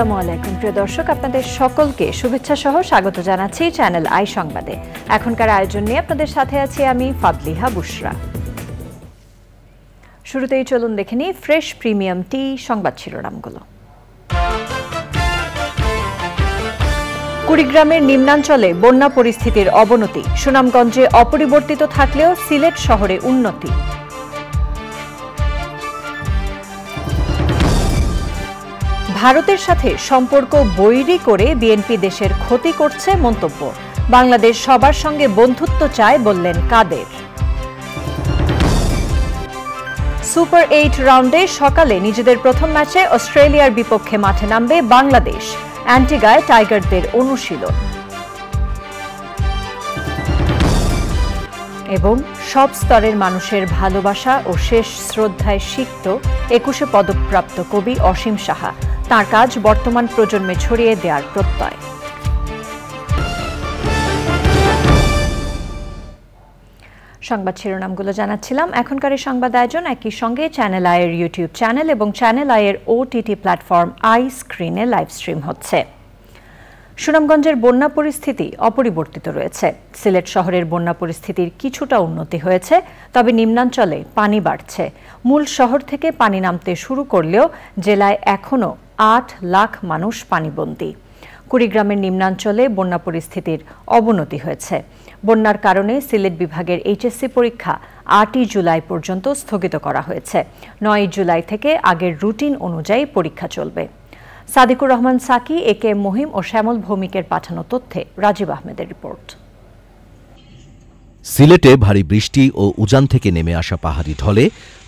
আসসালামু আলাইকুম প্রিয় দর্শক, আপনাদের সকলকে শুভেচ্ছা সহ স্বাগত জানাচ্ছি চ্যানেল আই সংবাদে। এখনকার আয়োজন নিয়ে আপনাদের সাথে আছি আমি ফাদলিহা বুশরা। শুরুতেই চলুন দেখে নিই ফ্রেশ প্রিমিয়াম টি সংবাদ শিরোনামগুলো। কুড়িগ্রামের নিম্নাঞ্চলে বন্যা পরিস্থিতির অবনতি, সুনামগঞ্জে অপরিবর্তিত থাকলেও সিলেট শহরে উন্নতি। ভারতের সাথে সম্পর্ক বৈরী করে বিএনপি দেশের ক্ষতি করছে মন্তব্য, বাংলাদেশ সবার সঙ্গে বন্ধুত্ব চায় বললেন কাদের। সুপার 8 রাউন্ডে সকালে নিজেদের প্রথম ম্যাচে অস্ট্রেলিয়ার বিপক্ষে মাঠে নামবে বাংলাদেশ, অ্যান্টিগায় টাইগারদের অনুশীলন। এবং সব স্তরের মানুষের ভালোবাসা ও শেষ শ্রদ্ধায় সিক্ত 21 পদকপ্রাপ্ত কবি অসীম সাহা, তাঁর কাজ বর্তমান প্রজন্মে ছড়িয়ে দেওয়ার প্রত্যয়। সংবাদ শিরোনামগুলো জানাচ্ছিলাম। এখনকার এই সংবাদ আয়োজন একই সঙ্গে চ্যানেল আইয়ের ইউটিউব চ্যানেল এবং চ্যানেল আইয়ের ওটিটি প্ল্যাটফর্ম আই স্ক্রিনে লাইভ স্ট্রিম হচ্ছে। সুনামগঞ্জের বন্যা পরিস্থিতি অপরিবর্তিত রয়েছে। সিলেট শহরের বন্যা পরিস্থিতির কিছুটা উন্নতি হয়েছে, তবে নিম্নাঞ্চলে পানি বাড়ছে। মূল শহর থেকে পানি নামতে শুরু করলেও জেলায় এখনও 8 লাখ মানুষ পানিবন্দী। কুড়িগ্রামের নিম্নাঞ্চলে বন্যা পরিস্থিতির অবনতি হয়েছে। বন্যার কারণে সিলেট বিভাগের এইচএসসি পরীক্ষা 8 জুলাই পর্যন্ত স্থগিত করা হয়েছে। 9 জুলাই থেকে আগের রুটিন অনুযায়ী পরীক্ষা চলবে। সাদিকুর রহমান সাকি, একে মহিম ও শ্যামল ভৌমিকের পাঠানো তথ্যে রাজীব আহমেদের রিপোর্ট। সিলেটে ভারী বৃষ্টি ও উজান থেকে নেমে আসা পাহাড়ি ঢলে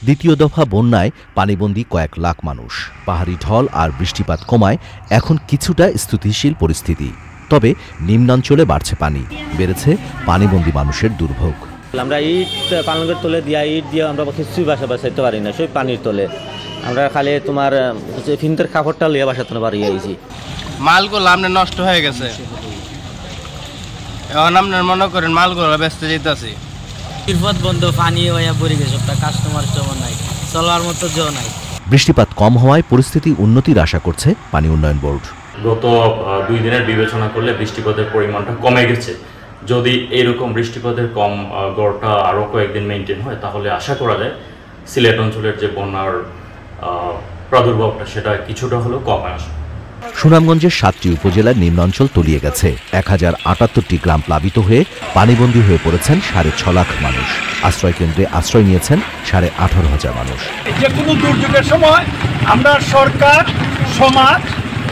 দ্বিতীয় দফা বন্যায় পানিবন্দী কয়েক লাখ মানুষ। পাহাড়ি ঢল আর বৃষ্টিপাত কমায় এখন কিছুটা স্থিতিশীল পরিস্থিতি, তবে নিম্নাঞ্চলে বাড়ছে পানি, বেড়েছে পানিবন্দী মানুষের দুর্ভোগ। আমরা ইট পালঙ্গের তলে দিয়া ইট দিয়ে আমরা কিছুই বাসা বাসাইতে পারি না, সব পানির তলে। আমরা খালি তোমার ফিন্তের কাপড়টা লিয়ে বাসাতে পারি আইছি। মালগুলো আপনার নষ্ট হয়ে গেছে, এখন আপনার মনে করেন মালগুলো ব্যস্ত যেতেছি। পথ বন্ধ, পানি হইয়া পড়ে গেছে, কাস্টমার নাই, চলার মতো জো নাই। বৃষ্টিপাত কম হওয়ায় পরিস্থিতি উন্নতির আশা করছে পানি উন্নয়ন বোর্ড। গত 2 দিনের বিবেচনা করলে বৃষ্টিপাতের পরিমাণটা কমে গেছে। যদি এইরকম বৃষ্টিপাতের কম গড়টা আরও কয়েকদিন মেনটেন হয়, তাহলে আশা করা যায় সিলেট অঞ্চলের যে বন্যার প্রাদুর্ভাবটা সেটা কিছুটা হলেও কমে আসবে। সুনামগঞ্জের 7টি উপজেলার নিম্নাঞ্চল তলিয়ে গেছে। 1078টি গ্রাম প্লাবিত হয়ে পানিবন্দী হয়ে পড়েছেন 6.5 লাখ মানুষ। আশ্রয় কেন্দ্রে আশ্রয় নিয়েছেন 18,500 মানুষ। যে কোনো দুর্যোগের সময় আমরা সরকার, সমাজ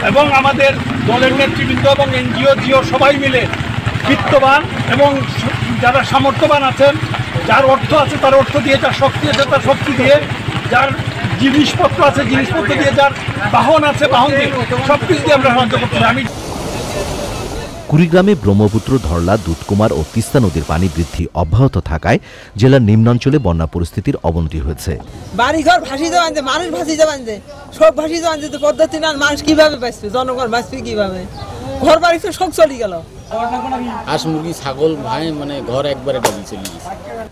এবং আমাদের দলের নেতৃবৃন্দ এবং এনজিও জিও সবাই মিলে বিত্তবান এবং যারা সামর্থ্যবান আছেন, যার অর্থ আছে তার অর্থ দিয়ে, যার শক্তি আছে তার শক্তি দিয়ে, যার জিনিসপত্র আছে জিনিসপত্র দিয়ে, যার বাহন আছে বাহন দিয়ে, সব কিছু দিয়ে আমরা সাহায্য করতে আমি। কুড়িগ্রামে ব্রহ্মপুত্র, ধরলা, দুধকুমার ও তিস্তা নদীর পানি বৃদ্ধি অব্যাহত থাকায় জেলার নিম্নাঞ্চলে বন্যা পরিস্থিতির অবনতি হয়েছে। বাড়িঘর ভাসি যাওয়ান, মানুষ ভাসি যাওয়ান, সব ভাসি যাওয়ান, পদ্ধতি না, মানুষ কিভাবে বাঁচবে, জনগণ বাঁচবে কিভাবে? ঘর বাড়ি তো সব চলে গেল। হাঁস মুরগি ছাগল ভাই মানে ঘর একবারে ডুবে চলে গেছে।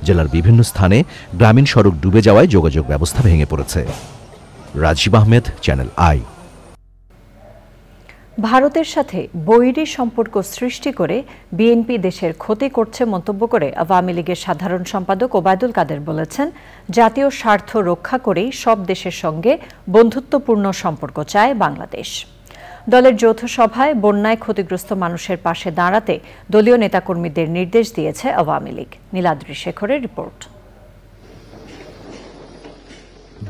জেলার বিভিন্ন স্থানে গ্রামীণ সড়ক ডুবে যাওয়ায় যোগাযোগ ব্যবস্থা ভেঙে পড়েছে। Rajib Ahmed, channel I. ভারতের সাথে বৈরী সম্পর্ক সৃষ্টি করে বিএনপি দেশের ক্ষতি করছে মন্তব্য করে আওয়ামী লীগের সাধারণ সম্পাদক ওবায়দুল কাদের বলেছেন, জাতীয় স্বার্থ রক্ষা করেই সব দেশের সঙ্গে বন্ধুত্বপূর্ণ সম্পর্ক চায় বাংলাদেশ। দলের যৌথ সভায় বন্যায় ক্ষতিগ্রস্ত মানুষের পাশে দাঁড়াতে দলীয় নেতাকর্মীদের নির্দেশ দিয়েছে আওয়ামী লীগ। নীলাদ্রি শেখরের রিপোর্ট।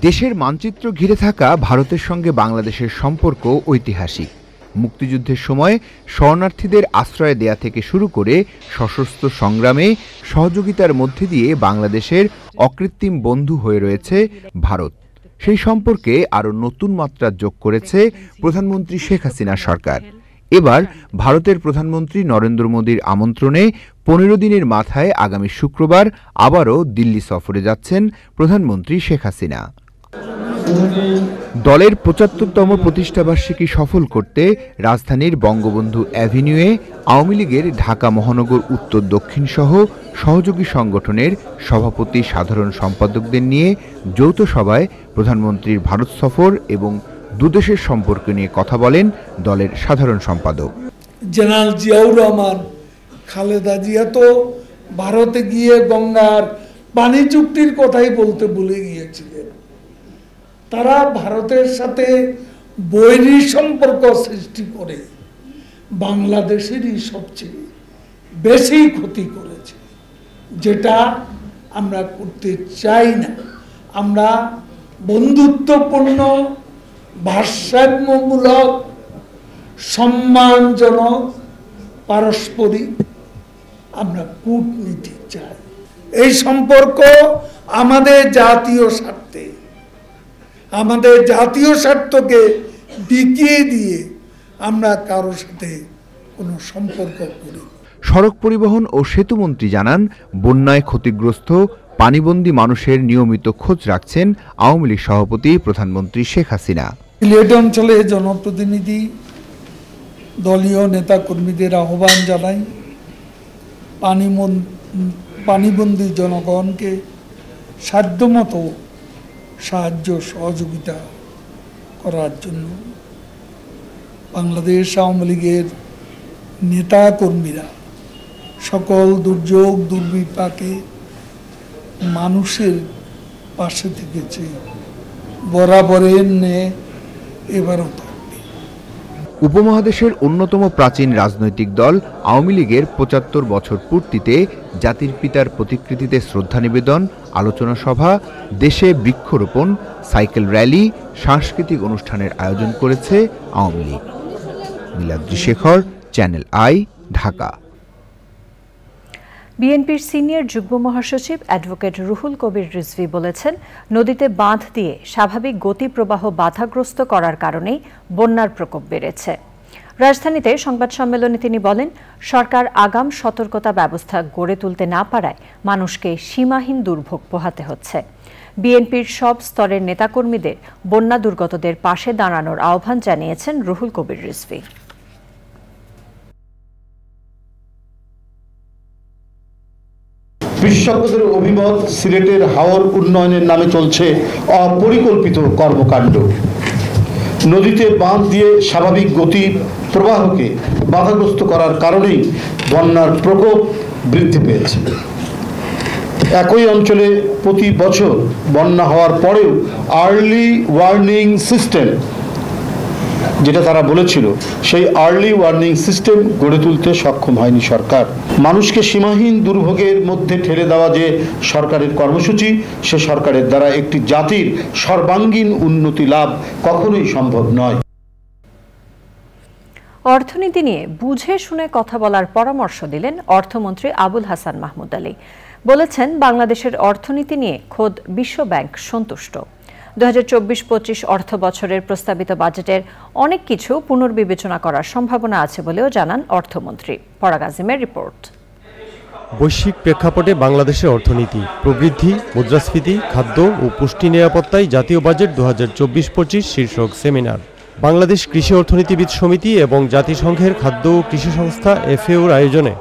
দেশের মানচিত্র ঘিরে থাকা ভারতের সঙ্গে বাংলাদেশের সম্পর্ক ঐতিহাসিক। মুক্তিযুদ্ধের সময় শরণার্থীদের আশ্রয় দেয়া থেকে শুরু করে সশস্ত্র সংগ্রামে সহযোগিতার মধ্যে দিয়ে বাংলাদেশের অকৃত্রিম বন্ধু হয়ে রয়েছে ভারত। সেই সম্পর্কে আরও নতুন মাত্রা যোগ করেছে প্রধানমন্ত্রী শেখ হাসিনা সরকার। এবার ভারতের প্রধানমন্ত্রী নরেন্দ্র মোদীর আমন্ত্রণে 15 দিনের মাথায় আগামী শুক্রবার আবারও দিল্লি সফরে যাচ্ছেন প্রধানমন্ত্রী শেখ হাসিনা। দলের 75তম প্রতিষ্ঠাবার্ষিকী সফল করতে রাজধানীর বঙ্গবন্ধু অ্যাভিনিউয়ে আওয়ামী লীগের ঢাকা মহানগর উত্তর দক্ষিণ সহ সহযোগী সংগঠনের সভাপতি, সাধারণ সম্পাদকদের নিয়ে যৌথ সভায় প্রধানমন্ত্রীর ভারত সফর এবং দুদেশের সম্পর্ক নিয়ে কথা বলেন দলের সাধারণ সম্পাদক। জেনারেল জিয়াউর রহমান, খালেদা জিয়া তো ভারতে গিয়ে গঙ্গার পানি চুক্তির কথাই বলতে ভুলে গিয়েছিলেন। তারা ভারতের সাথে বৈরী সম্পর্ক সৃষ্টি করে বাংলাদেশেরই সবচেয়ে বেশি ক্ষতি করেছে, যেটা আমরা করতে চাই না। আমরা বন্ধুত্বপূর্ণ, ভারসাম্যমূলক, সম্মানজনক, পারস্পরিক আমরা কূটনীতি চাই। এই সম্পর্ক আমাদের জাতীয় স্বার্থে, আমাদের জাতীয় স্বার্থকে বিকিয়ে দিয়ে আমরা কারোর সাথে কোনো সম্পর্ক করি। সড়ক পরিবহন ও সেতুমন্ত্রী জানান, বন্যায় ক্ষতিগ্রস্ত পানিবন্দী মানুষের নিয়মিত খোঁজ রাখছেন আওয়ামী লীগ সভাপতি প্রধানমন্ত্রী শেখ হাসিনা। সিলেট অঞ্চলে জনপ্রতিনিধি, দলীয় নেতা কর্মীদের আহ্বান জানাই পানিবন্দী জনগণকে সাধ্যমতো সাহায্য সহযোগিতা করার জন্য। বাংলাদেশ আওয়ামী লীগের নেতা কর্মীরা সকল দুর্যোগ দুর্বিপাকে মানুষের পাশে থেকেছে, বরাবরের ন্যায় এবারও থাকবে। উপমহাদেশের অন্যতম প্রাচীন রাজনৈতিক দল আওয়ামী লীগের ৭৫ বছর পূর্তিতে জাতির পিতার প্রতিকৃতিতে শ্রদ্ধা নিবেদন, আলোচনা সভা, দেশে বৃক্ষরোপণ, সাইকেল র্যালি, সাংস্কৃতিক অনুষ্ঠানের আয়োজন করেছে আওয়ামী লীগ। Miladri Shekhar, channel I, Dhaka. বিএনপির সিনিয়র যুগ্ম মহাসচিব অ্যাডভোকেট রুহুল কবির রিজভী বলেছেন, নদীতে বাঁধ দিয়ে স্বাভাবিক গতি প্রবাহ বাধাগ্রস্ত করার কারণেই বন্যার প্রকোপ বেড়েছে। রাজধানীতে সংবাদ সম্মেলনে তিনি বলেন, সরকার আগাম সতর্কতা ব্যবস্থা গড়ে তুলতে না পারায় মানুষকে সীমাহীন দুর্ভোগ পোহাতে হচ্ছে। বিএনপির সব স্তরের নেতাকর্মীদের বন্যা দুর্গতদের পাশে দাঁড়ানোর আহ্বান জানিয়েছেন রুহুল কবির রিজভী। বিশেষজ্ঞদের অভিমত, সিলেটের হাওর উন্নয়নের নামে চলছে অপরিকল্পিত কর্মকাণ্ড। নদীতে বাঁধ দিয়ে স্বাভাবিক গতি প্রবাহকে বাধাগ্রস্ত করার কারণেই বন্যার প্রকোপ বৃদ্ধি পেয়েছে। একই অঞ্চলে প্রতি বছর বন্যা হওয়ার পরেও আর্লি ওয়ার্নিং সিস্টেম, যেটা তারা বলেছিল, সেই আর্লি ওয়ার্নিং সিস্টেম গড়ে তুলতে সক্ষম হয়নি সরকার। মানুষকে সীমাহীন দুর্ভোগের মধ্যে ঠেলে দেওয়া যে সরকারের কর্মসূচি, সে সরকারের দ্বারা একটি জাতির সর্বাঙ্গীন উন্নতি লাভ কখনোই সম্ভব নয়। অর্থনীতি নিয়ে বুঝে শুনে কথা বলার পরামর্শ দিলেন অর্থমন্ত্রী আবুল হাসান মাহমুদ আলী। বলেছেন, বাংলাদেশের অর্থনীতি নিয়ে খোদ বিশ্বব্যাংক সন্তুষ্ট। 2024-25 অর্থ বছরের প্রস্তাবিত বাজেটের অনেক কিছু পুনর্বিবেচনা করার সম্ভাবনা আছে বলেও জানান অর্থমন্ত্রী। পরাগ আজিমের রিপোর্ট। বৈশ্বিক প্রেক্ষাপটে বাংলাদেশের অর্থনীতি, প্রবৃদ্ধি, মুদ্রাস্ফীতি, খাদ্য ও পুষ্টি নিরাপত্তায় জাতীয় বাজেট 2024-25 শীর্ষক সেমিনার। বাংলাদেশ কৃষি অর্থনীতিবিদ সমিতি এবং জাতিসংঘের খাদ্য ও কৃষি সংস্থা FAOর আয়োজনে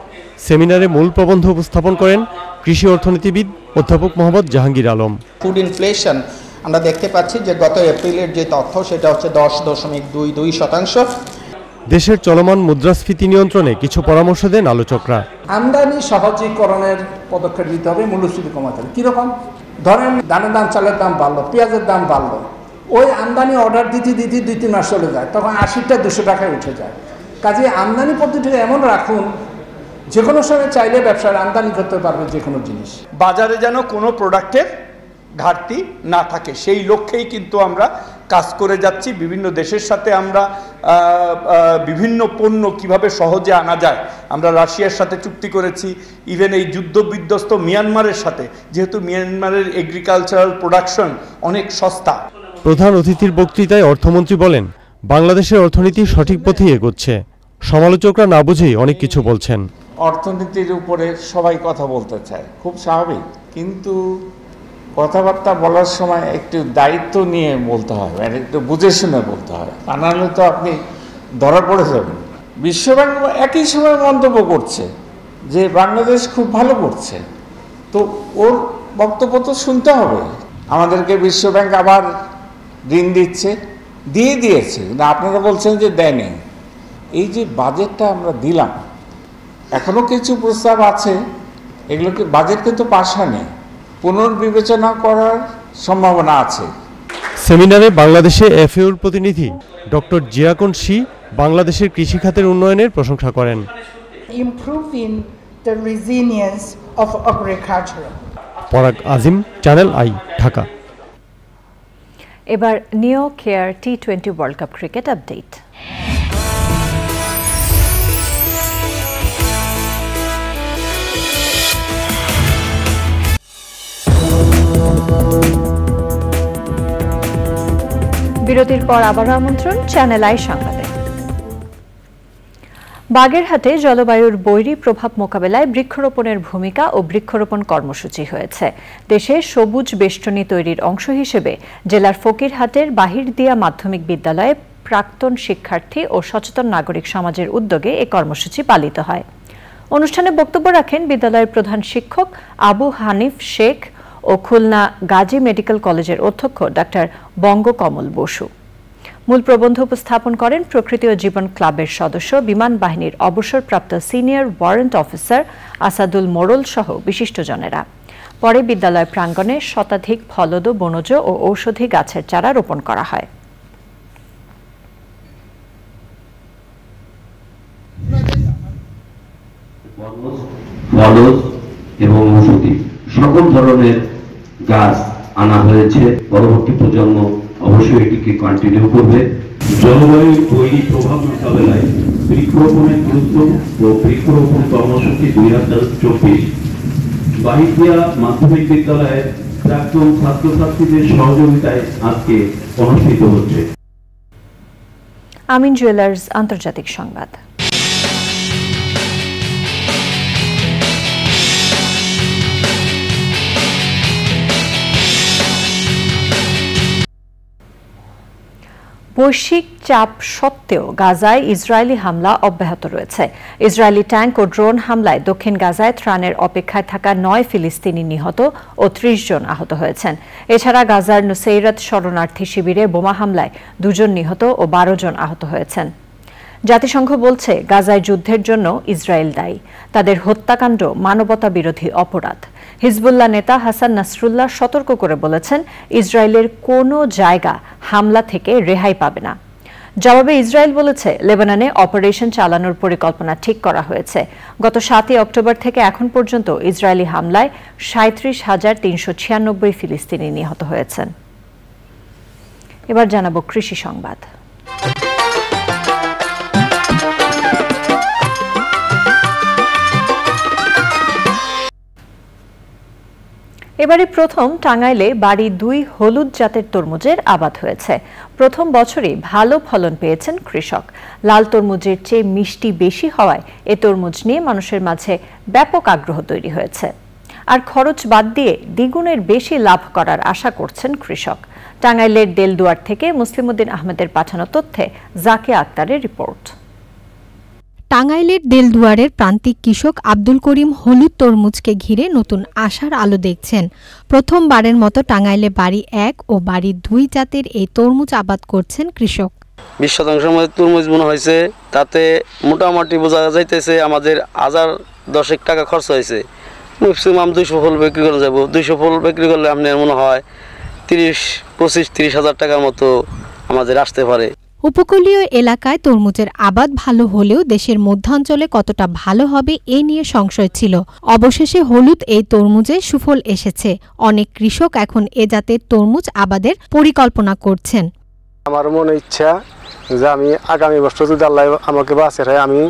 সেমিনারে মূল প্রবন্ধ উপস্থাপন করেন কৃষি অর্থনীতিবিদ অধ্যাপক মোহাম্মদ জাহাঙ্গীর আলম। ফুড ইনফ্লেশন আমরা দেখতে পাচ্ছি যে গত এপ্রিলের যে তথ্য, সেটা হচ্ছে 10.22%। দেশের চলমান মুদ্রাস্ফীতি নিয়ন্ত্রণে কিছু পরামর্শ দেন আলোচকরা। আমদানি সহজীকরণের পদক্ষেপ নিতে হবে মূল্যস্ফীতি কমাতে। কীরকম? ধরেন ধানের দাম, চালের দাম বাড়লো, পেঁয়াজের দাম বাড়লো, ওই আমদানি অর্ডার দিতে 2-3 মাস চলে যায়, তখন 80টা 200 টাকায় উঠে যায়। কাজে আমদানি পদ্ধতিটা এমন রাখুন, যে কোনো সময় চাইলে ব্যবসার আমদানি করতে পারবে যে কোনো জিনিস। বাজারে যেন কোনো প্রোডাক্টের ঘাটতি না থাকে, সেই লক্ষ্যেই কিন্তু আমরা কাজ করে যাচ্ছি। বিভিন্ন দেশের সাথে আমরা বিভিন্ন পণ্য কিভাবে সহজে আনা যায়, আমরা রাশিয়ার সাথে চুক্তি করেছি, ইভেন এই যুদ্ধ বিধ্বস্ত মিয়ানমারের সাথে, যেহেতু মিয়ানমারের এগ্রিকালচারাল প্রোডাকশন অনেক সস্তা। প্রধান অতিথির বক্তৃতায় অর্থমন্ত্রী বলেন, বাংলাদেশের অর্থনীতি সঠিক পথেই এগোচ্ছে। সমালোচকরা না বুঝেই অনেক কিছু বলছেন। অর্থনীতির উপরে সবাই কথা বলতে চায়, খুব স্বাভাবিক, কিন্তু কথাবার্তা বলার সময় একটু দায়িত্ব নিয়ে বলতে হয়, মানে একটু বুঝে শুনে বলতে হয়, তা নাহলে তো আপনি ধরা পড়ে যাবেন। বিশ্বব্যাংক একই সময় মন্তব্য করছে যে বাংলাদেশ খুব ভালো করছে, তো ওর বক্তব্য তো শুনতে হবে। আমাদেরকে বিশ্বব্যাংক আবার ঋণ দিচ্ছে, দিয়ে দিয়েছে, না আপনারা বলছেন যে দেয়নি। এই যে বাজেটটা আমরা দিলাম, এখনো কিছু প্রস্তাব আছে, এগুলোকে বাজেট কিন্তু পাস হয়নি, পুনর্বিবেচনা করার সম্ভাবনা আছে। সেমিনারে বাংলাদেশে এফএওর প্রতিনিধি ডক্টর জিয়াকন শি বাংলাদেশের কৃষি খাতের উন্নয়নের প্রশংসা করেন। Improving the resilience of agriculture. পরাগ আজিম, চ্যানেল আই, ঢাকা। এবার নিও care T20 world cup cricket update. বিরতির পর আবার আমন্ত্রণ চ্যানেল আই সংবাদে। বাগেরহাটে জলবায়ুর বৈরী প্রভাব মোকাবেলায় বৃক্ষরোপণের ভূমিকা ও বৃক্ষরোপণ কর্মসূচি হয়েছে। দেশে সবুজ বেষ্টনী তৈরির অংশ হিসেবে জেলার ফকিরহাটের বাহিরদিয়া মাধ্যমিক বিদ্যালয়ে প্রাক্তন শিক্ষার্থী ও সচেতন নাগরিক সমাজের উদ্যোগে এই কর্মসূচি পালিত হয়। অনুষ্ঠানে বক্তব্য রাখেন বিদ্যালয়ের প্রধান শিক্ষক আবু হানিফ শেখ ও খুলনা গাজী মেডিকেল কলেজের অধ্যক্ষ ডাক্তার বঙ্গকমল বসু। মূল প্রবন্ধ উপস্থাপন করেন প্রকৃতি ও জীবন ক্লাবের সদস্য বিমান বাহিনীর অবসরপ্রাপ্ত সিনিয়র ওয়ারেন্ট অফিসার আসাদুল মোড়ল সহ বিশিষ্টজনেরা। পরে বিদ্যালয় প্রাঙ্গণে শতাধিক ফলদ, বনজ ও ঔষধি গাছের চারা রোপণ করা হয়। ফলজ এবং ঔষধি সকল ধরনের গাছ আনা হয়েছে। পরবর্তী প্রজন্ম অবশ্যই এটিকে কন্টিনিউ করবে। জলবায়ুর বৈরী প্রভাব মোকাবেলায় বৃক্ষরোপণের গুরুত্ব ও বৃক্ষরোপণ কর্মসূচি 2024 বাহিরদিয়া মাধ্যমিক বিদ্যালয়ের প্রাক্তন ছাত্রছাত্রীদের সহযোগিতায় আজকে অনুষ্ঠিত হচ্ছে। আমিন জুয়েলার্স আন্তর্জাতিক সংবাদ। বৈশ্বিক চাপ সত্ত্বেও গাজায় ইসরায়েলি হামলা অব্যাহত রয়েছে। ইসরায়েলি ট্যাঙ্ক ও ড্রোন হামলায় দক্ষিণ গাজায় ত্রাণের অপেক্ষায় থাকা 9 ফিলিস্তিনি নিহত ও 30 জন আহত হয়েছেন। এছাড়া গাজার নুসেইরাত শরণার্থী শিবিরে বোমা হামলায় 2 জন নিহত ও 12 জন আহত হয়েছেন। জাতিসংঘ বলছে গাজায় যুদ্ধের জন্য ইসরায়েল দায়ী। তাদের হত্যাকাণ্ড মানবতা বিরোধী অপরাধ। হিজবুল্লাহ নেতা হাসান নাসরুল্লাহ সতর্ক করে বলেছেন, ইসরায়েলের কোনো জায়গা হামলা থেকে রেহাই পাবে না। জবাবে ইসরায়েল বলেছে, লেবাননে অপারেশন চালানোর পরিকল্পনা ঠিক করা হয়েছে। গত 7 অক্টোবর থেকে এখন পর্যন্ত ইসরায়েলি হামলায় 37,396 ফিলিস্তিনি নিহত হয়েছেন। এবার জানাবো কৃষি সংবাদ। এবারে প্রথম টাঙ্গাইলে বাড়ি 2 হলুদ জাতের তরমুজের আবাদ হয়েছে। প্রথম বছরই ভালো ফলন পেয়েছেন কৃষক। লাল তরমুজের চেয়ে মিষ্টি বেশি হওয়ায় এ তরমুজ নিয়ে মানুষের মাঝে ব্যাপক আগ্রহ তৈরি হয়েছে। আর খরচ বাদ দিয়ে দ্বিগুণের বেশি লাভ করার আশা করছেন কৃষক। টাঙ্গাইলের দেলদুয়ার থেকে মুসলিমউদ্দিন আহমেদের পাঠানো তথ্যে জাকিয়া আক্তারের রিপোর্ট। টাঙ্গাইলের দেলদুয়ারের প্রান্তিক কৃষক আব্দুল করিম হলুদ তরমুজকে ঘিরে নতুন আশার আলো দেখছেন। প্রথমবারের মতো টাঙ্গাইলে বাড়ি 1 ও বাড়ি 2 জাতের এই তরমুজ আবাদ করছেন কৃষক। 20% মধ্যে তরমুজ বোনা হয়েছে, তাতে মোটামুটি বোঝা যাইতেছে আমাদের 1010 টাকা খরচ হয়েছে। ম্যাক্সিমাম 200 ফুল বিক্রি করে যাব। 200 ফুল বিক্রি করলে আপনার মনে হয় 25-30 হাজার টাকার মতো আমাদের আসতে পারে। উপকূলীয় এলাকায় তরমুজের আবাদ ভালো হলেও দেশের মধ্যাঞ্চলে কতটা ভালো হবে এ নিয়ে সংশয় ছিল। অবশেষে হলুদ এই তরমুজে সুফল এসেছে। অনেক কৃষক এখন এ জাতের তরমুজ আবাদের পরিকল্পনা করছেন। আমার মনে ইচ্ছা যে আমি আগামী বছর যদি আল্লাহ আমাকে বাঁচে রাখে আমি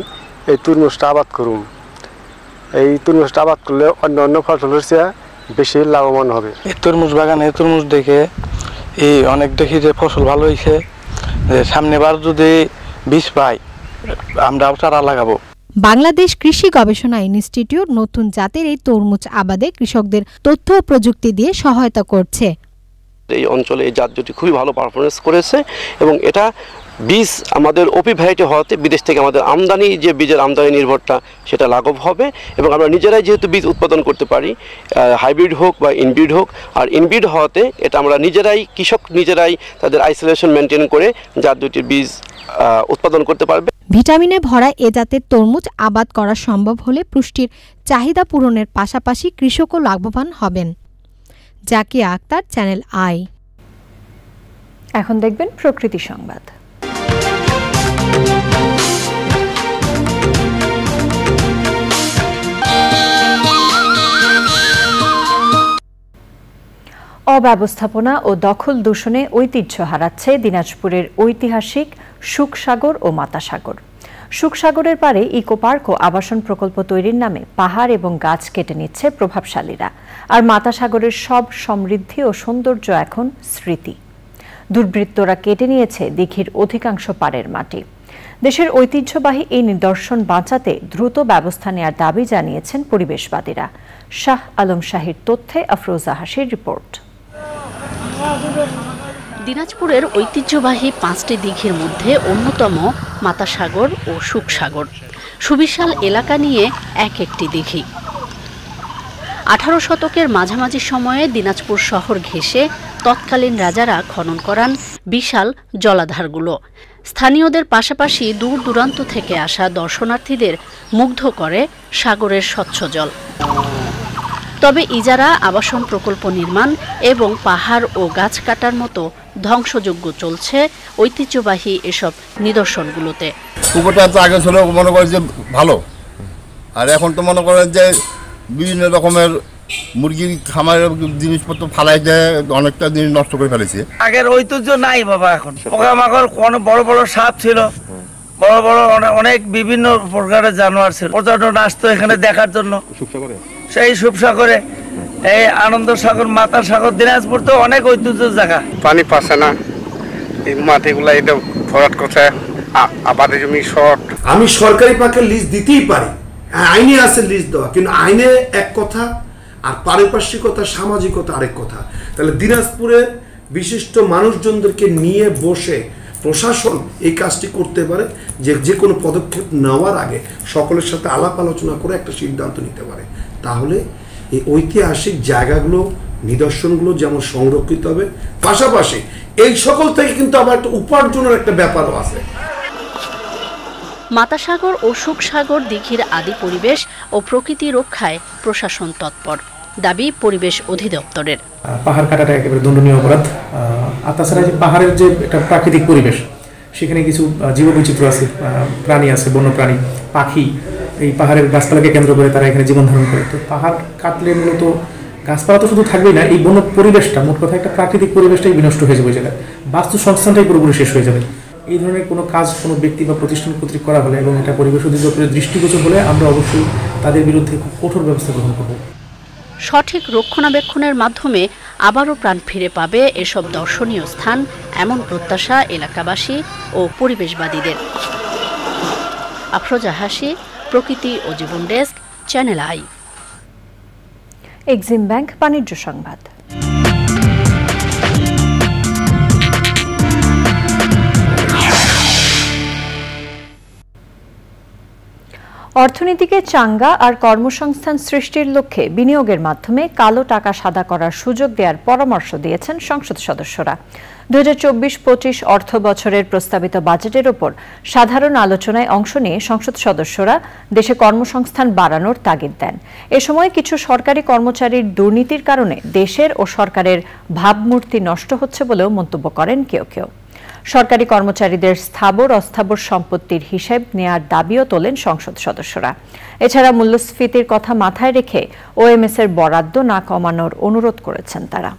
এই তরমুজটা আবাদ করুম। এই তরমুজটা আবাদ করলে অন্য ফসলের চেয়ে বেশি লাভবান হবে। এই তরমুজ বাগানে তরমুজ দেখে অনেক দেখি যে ফসল ভালো হয়েছে। সামনেবার যদি বীজ পাই আমরা চারা লাগাবো। বাংলাদেশ কৃষি গবেষণা ইনস্টিটিউট নতুন জাতের এই তরমুজ আবাদে কৃষকদের তথ্য ও প্রযুক্তি দিয়ে সহায়তা করছে। এই অঞ্চলে এই জাত দুটি খুবই ভালো পারফরমেন্স করেছে এবং এটা বীজ আমাদের ওপি ভ্যারাইটি হওয়াতে বিদেশ থেকে আমাদের আমদানি যে বীজের আমদানি নির্ভরটা সেটা লাঘব হবে এবং আমরা নিজেরাই যেহেতু বীজ উৎপাদন করতে পারি, হাইব্রিড হোক বা ইনব্রিড হোক, আর ইনব্রিড হওয়াতে এটা আমরা নিজেরাই কৃষক নিজেরাই তাদের আইসোলেশন মেনটেন করে জাত দুটির বীজ উৎপাদন করতে পারবে। ভিটামিনে ভরা এ জাতের তরমুজ আবাদ করা সম্ভব হলে পুষ্টির চাহিদা পূরণের পাশাপাশি কৃষকও লাভবান হবেন। Zakia Akter, channel I. এখন দেখবেন প্রকৃতি সংবাদ। অব্যবস্থাপনা ও দখল দূষণে ঐতিহ্য হারাচ্ছে দিনাজপুরের ঐতিহাসিক সুখসাগর ও মাতাসাগর। সুখসাগরের পারে ইকো পার্ক ও আবাসন প্রকল্প তৈরির নামে পাহাড় এবং গাছ কেটে নিচ্ছে প্রভাবশালীরা, আর মাতাসাগরের সব সমৃদ্ধি ও সৌন্দর্য এখন স্মৃতি। দুর্বৃত্তরা কেটে নিয়েছে দীঘির অধিকাংশ পাড়ের মাটি। দেশের ঐতিহ্যবাহী এই নিদর্শন বাঁচাতে দ্রুত ব্যবস্থা নেওয়ার দাবি জানিয়েছেন পরিবেশবাদীরা। শাহ আলম শাহীর তথ্যে আফরোজা হাসির রিপোর্ট। দিনাজপুরের ঐতিহ্যবাহী 5টি দিঘির মধ্যে অন্যতম মাতাসাগর ও সুখসাগর। সুবিশাল এলাকা নিয়ে এক একটি দিঘি। 18 শতকের মাঝামাঝি সময়ে দিনাজপুর শহর ঘেঁষে তৎকালীন রাজারা খনন করান বিশাল জলাধারগুলো। স্থানীয়দের পাশাপাশি দূর দূরান্ত থেকে আসা দর্শনার্থীদের মুগ্ধ করে সাগরের স্বচ্ছ জল। তবে ইজারা, আবাসন প্রকল্প নির্মাণ এবং পাহাড় ও গাছ কাটার মতো ধ্বংসযজ্ঞ চলছে ঐতিহ্যবাহী এসব নিদর্শনগুলোতে। পুকুরটা তো আগে ছিল মনে করে যে ভালো, আর এখন তো মনে করেন যে বিভিন্ন রকমের মুরগির খামারের জিনিসপত্র ফালাই দেয়, অনেকটা জিনিস নষ্ট করে ফেলেছে। আগের ঐতিহ্য নাই বাবা, এখন পোকামাকড় অনেক বড় বড় সাপ ছিল, বড় বড় অনেক বিভিন্ন প্রকারের জানোয়ার ছিল। পর্যটন আসতো এখানে দেখার জন্য। সেই সুখসাগরে এই আনন্দ সাগর, মাতার সাগর, দিনাজপুর তো অনেক ঐতিহ্যের জায়গা। পানি পাচ্ছে না, এই মাটিগুলা এটা ভরাট করছে, আবাদি জমি শর্ট। আমি সরকারি পাকে লিজ দিতেই পারি, আইনে আছে লিজ দেওয়া, কিন্তু আইনে এক কথা আর পারিপার্শ্বিকতা সামাজিকতা আরেক কথা। তাহলে দিনাজপুরে বিশিষ্ট মানুষজনদেরকে নিয়ে বসে প্রশাসন এই কাজটি করতে পারে, যে কোনো পদক্ষেপ নেওয়ার আগে সকলের সাথে আলাপ আলোচনা করে একটা সিদ্ধান্ত নিতে পারে। তাহলে এই ঐতিহাসিক জায়গাগুলো, নিদর্শনগুলো যেমন সংরক্ষিত হবে, পাশাপাশি এই সকল থেকে কিন্তু আবার একটা উপার্জনের একটা ব্যাপারও আছে। মাতাসাগর ও সুখসাগর দিঘির আদি পরিবেশ ও প্রকৃতি রক্ষায় প্রশাসন তৎপর, দাবি পরিবেশ অধিদপ্তরের। পাহাড় কাটাটা একেবারে দণ্ডনীয় অপরাধ। আর তাছাড়া যে পাহাড়ের যে একটা প্রাকৃতিক পরিবেশ, সেখানে কিছু জীববৈচিত্র্য আছে, প্রাণী আছে, বন্যপ্রাণী, পাখি, এই পাহাড়ের গাছপালাকে কেন্দ্র করে তারা এখানে জীবন ধারণ করে। তো পাহাড় কাটলে মূলত গাছপালা তো শুধু থাকবেই না, এই বন্য পরিবেশটা, মোট কথা একটা প্রাকৃতিক পরিবেশটাই বিনষ্ট হয়ে যাবে, যেটা বাস্তু সংস্থানটাই পুরোপুরি শেষ হয়ে যাবে। এই ধরনের কোনো কাজ কোনো ব্যক্তি বা প্রতিষ্ঠান কর্তৃক করা হলে এবং এটা পরিবেশ অধিদপ্তরের দৃষ্টিগোচর হলে আমরা অবশ্যই তাদের বিরুদ্ধে খুব কঠোর ব্যবস্থা গ্রহণ করব। সঠিক রক্ষণাবেক্ষণের মাধ্যমে আবারও প্রাণ ফিরে পাবে এসব দর্শনীয় স্থান, এমন প্রত্যাশা এলাকাবাসী ও পরিবেশবাদীদের। আফরোজা হাসি, প্রকৃতি ও জীবন desk, channel I. Exim bank বাণিজ্য সংবাদ। অর্থনীতিকে চাঙ্গা আর কর্মসংস্থান সৃষ্টির লক্ষ্যে বিনিয়োগের মাধ্যমে কালো টাকা সাদা করার সুযোগ দেওয়ার পরামর্শ দিয়েছেন সংসদ সদস্যরা। 2024-25 অর্থ বছরের প্রস্তাবিত বাজেটের ওপর সাধারণ আলোচনায় অংশ নিয়ে সংসদ সদস্যরা দেশে কর্মসংস্থান বাড়ানোর তাগিদ দেন। এ সময় কিছু সরকারি কর্মচারীর দুর্নীতির কারণে দেশের ও সরকারের ভাবমূর্তি নষ্ট হচ্ছে বলেও মন্তব্য করেন কেউ কেউ। সরকারি কর্মচারীদের স্থাবর অস্থাবর সম্পত্তির হিসেব নেয়ার দাবিও তোলেন সংসদ সদস্যরা। এছাড়া মূল্যস্ফীতির কথা মাথায় রেখে ওএমএস এর বরাদ্দ না কমানোর অনুরোধ করেছেন তারা।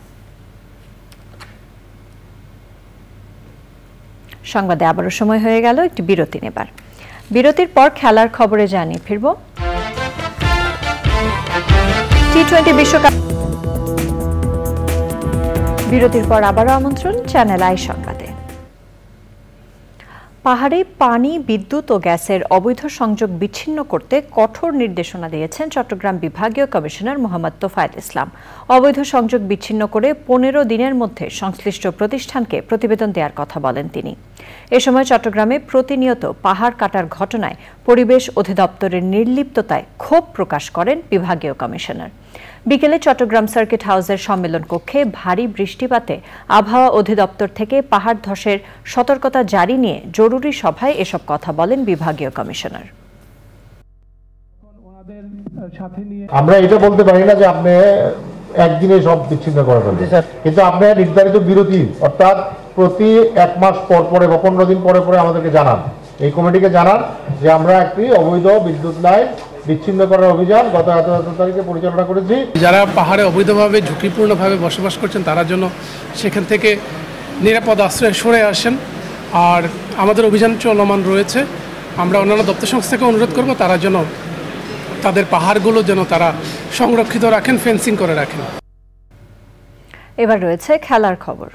সংবাদে আবারও সময় হয়ে গেল একটি বিরতি নেবার। বিরতির পর খেলার খবরে জানিয়ে ফিরব। টি-20 বিশ্বকাপ। বিরতির পর আবারও আমন্ত্রণ চ্যানেল আই সংবাদে। পাহাড়ে পানি, বিদ্যুৎ ও গ্যাসের অবৈধ সংযোগ বিচ্ছিন্ন করতে কঠোর নির্দেশনা দিয়েছেন চট্টগ্রাম বিভাগীয় কমিশনার মোহাম্মদ তোফায়েল ইসলাম। অবৈধ সংযোগ বিচ্ছিন্ন করে 15 দিনের মধ্যে সংশ্লিষ্ট প্রতিষ্ঠানকে প্রতিবেদন দেওয়ার কথা বলেন তিনি। এ সময় চট্টগ্রামে প্রতিনিয়ত পাহাড় কাটার ঘটনায় পরিবেশ অধিদপ্তরের নির্লিপ্ততায় ক্ষোভ প্রকাশ করেন বিভাগীয় কমিশনার। বিকেলে চট্টগ্রাম সার্কিট হাউসের সম্মেলন কক্ষে ভারী বৃষ্টিপাতে আবহাওয়া অধিদপ্তর থেকে পাহাড় ধসের সতর্কতা জারি নিয়ে জরুরি সভায় এসব কথা বলেন বিভাগীয় কমিশনার। আমরা এটা বলতে পারি না যে আপনি একদিনে সব বিচ্ছিন্ন করে ফেলবেন, কিন্তু আপনি নির্ধারিত বিরতি অর্থাৎ প্রতি 1 মাস পর পরে বা 15 দিন পরে পরে আমাদেরকে জানান, এই কমিটিকে জানান যে আমরা একটি অবৈধ বিদ্যুৎ লাইন বিচ্ছিন্ন করার অভিযান গত 17 তারিখে পরিচালনা করেছি। যারা পাহাড়ে অবৈধভাবে ঝুঁকিপূর্ণভাবে বসবাস করছেন তার জন্য সেখান থেকে নিরাপদ আশ্রয়ে সরে আসেন। আর আমাদের অভিযান চলমান রয়েছে। আমরা অন্যান্য দপ্তর সংস্থাকে অনুরোধ করব তারা যেন তাদের পাহাড়গুলো যেন তারা সংরক্ষিত রাখেন, ফেন্সিং করে রাখেন। এবার রয়েছে খেলার খবর।